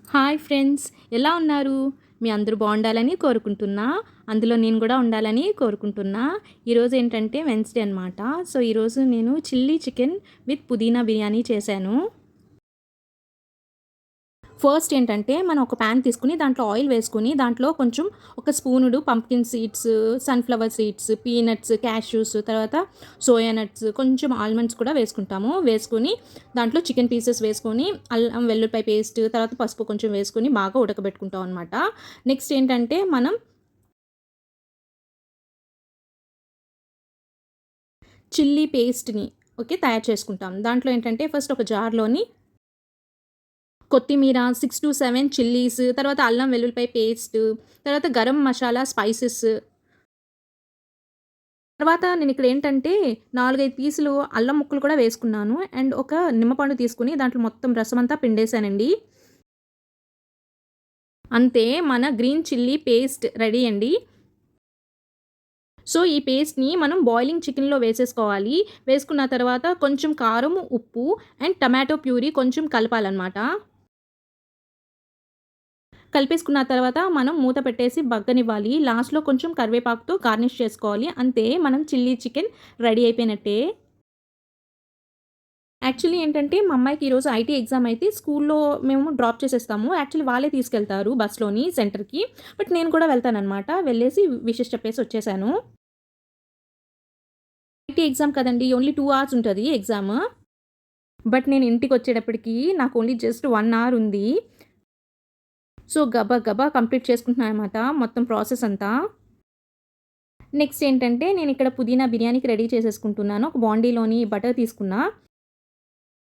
Hi friends, ఎలా ఉన్నారు? మీ అందరూ బాగుండాలని కోరుకుంటున్నా. అందులో నేను కూడా ఉండాలని కోరుకుంటున్నా. ఈరోజు ఏంటంటే వెన్స్‌డే అనమాట. సో, ఈరోజు నేను చిల్లీ చికెన్ విత్ పుదీనా బిర్యానీ చేశాను. ఫస్ట్ ఏంటంటే మనం ఒక ప్యాన్ తీసుకొని దాంట్లో ఆయిల్ వేసుకొని దాంట్లో కొంచెం ఒక స్పూనుడు pumpkin seeds, sunflower seeds, peanuts, cashews, తర్వాత సోయా నట్స్, కొంచెం ఆల్మండ్స్ కూడా వేసుకుంటాము. వేసుకొని దాంట్లో చికెన్ పీసెస్ వేసుకొని అల్లం వెల్లుల్లిపాయ పేస్ట్, తర్వాత పసుపు కొంచెం వేసుకొని బాగా ఉడకబెట్టుకుంటాం అనమాట. నెక్స్ట్ ఏంటంటే మనం చిల్లీ పేస్ట్‌ని తయారు చేసుకుంటాం. దాంట్లో ఏంటంటే ఫస్ట్ ఒక జార్‌లోని కొత్తిమీర, 6-7 చిల్లీస్, తర్వాత అల్లం వెల్లుల్లిపాయ పేస్ట్, తర్వాత గరం మసాలా, స్పైసెస్, తర్వాత నేనిక్కడ ఏంటంటే 4, 5 పీసులు అల్లం ముక్కలు కూడా వేసుకున్నాను. అండ్ ఒక నిమ్మపండు తీసుకొని దాంట్లో మొత్తం రసమంతా పిండేసానండి. అంతే, మన గ్రీన్ చిల్లీ పేస్ట్ రెడీ అండి. సో, ఈ పేస్ట్‌ని మనం బాయిలింగ్ చికెన్‌లో వేసేసుకోవాలి. వేసుకున్న తర్వాత కొంచెం కారం, ఉప్పు అండ్ టమాటో ప్యూరీ కొంచెం కలపాలనమాట. కలిపేసుకున్న తర్వాత మనం మూత పెట్టేసి బగ్గనివ్వాలి. లాస్ట్‌లో కొంచెం కరివేపాకుతో గార్నిష్ చేసుకోవాలి. అంతే, మనం చిల్లీ చికెన్ రెడీ అయిపోయినట్టే. యాక్చువల్లీ ఏంటంటే మా అమ్మాయికి ఈరోజు ఐటీ ఎగ్జామ్ అయితే స్కూల్లో మేము డ్రాప్ చేసేస్తాము. యాక్చువల్లీ వాళ్ళే తీసుకెళ్తారు బస్‌లోని సెంటర్‌కి. బట్ నేను కూడా వెళ్తాననమాట. వెళ్ళేసి విషెస్ చెప్పేసి వచ్చేసాను. ఐటీ ఎగ్జామ్ కదండీ! ఓన్లీ 2 అవర్స్ ఉంటది ఎగ్జామ్. బట్ నేను ఇంటికొచ్చేటప్పటికి నాకు ఓన్లీ జస్ట్ 1 అవర్ ఉంది. సో, గబా గబా కంప్లీట్ చేసుకుంటున్నాననమాట మొత్తం ప్రాసెస్ అంతా. నెక్స్ట్ ఏంటంటే నేనిక్కడ పుదీనా బిర్యానీకి రెడీ చేసేసుకుంటున్నాను. ఒక బాండీలోని బటర్ తీసుకున్నా.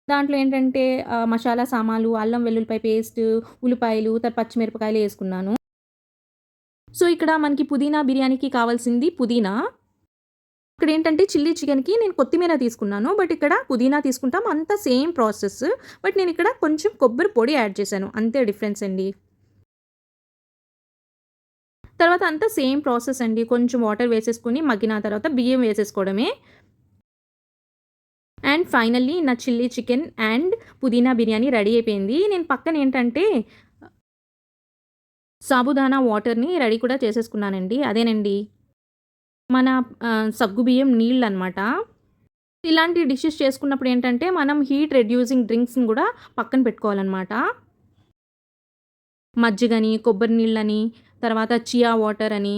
దాంట్లో ఏంటంటే మసాలా సామాన్లు, అల్లం వెల్లుల్లిపాయ పేస్ట్, ఉల్లిపాయలు, పచ్చిమిరపకాయలు యేసుకున్నాను. సో, ఇక్కడ మనకి పుదీనా బిర్యానీకి కావాల్సింది పుదీనా. ఇక్కడేంటంటే చిల్లీ చికెన్‌కి నేను కొత్తిమీర తీసుకున్నాను. బట్ ఇక్కడ పుదీనా తీసుకుంటాం. అంతా సేమ్ ప్రాసెస్. బట్ నేనిక్కడ కొంచెం కొబ్బరి పొడి యాడ్ చేశాను. అంతే డిఫరెన్స్ అండి. తర్వాత అంతా సేమ్ ప్రాసెస్ అండి. కొంచెం వాటర్ వేసేసుకొని మగ్గిన తర్వాత బియ్యం వేసేసుకోవడమే. అండ్ ఫైనల్లీ నా చిల్లీ చికెన్ అండ్ పుదీనా బిర్యానీ రెడీ అయిపోయింది. నేను పక్కన ఏంటంటే సాబుదానా వాటర్‌ని రెడీ కూడా చేసేసుకున్నానండి. అదేనండి మన సగ్గుబియ్యం నీళ్ళనమాట. ఇలాంటి డిషెస్ చేసుకున్నప్పుడు ఏంటంటే మనం హీట్ రెడ్యూసింగ్ డ్రింక్స్‌ని గూడా పక్కన పెట్టుకోవాలనమాట. మజ్జిగని, కొబ్బరి నీళ్ళని, తర్వాత చియా వాటర్ అని,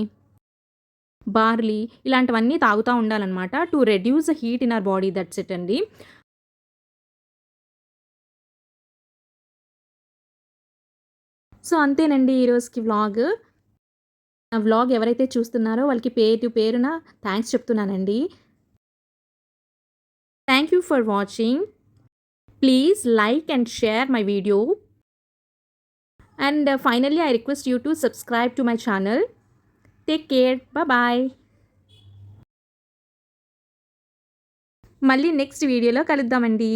బార్లీ ఇలాంటివన్నీ తాగుతా ఉండాలనమాట. To reduce the heat in our body, that's it అండి. సో, అంతేనండి ఈరోజుకి వ్లాగ్. నా వ్లాగ్ ఎవరైతే చూస్తున్నారో వాళ్ళకి పేరు పేరున థాంక్స్ చెప్తున్నానండి. Thank you for watching. Please like and share my video. And finally, I request you to subscribe to my channel. Take care. Bye bye. మళ్ళీ నెక్స్ట్ వీడియోలో కలుద్దామండి.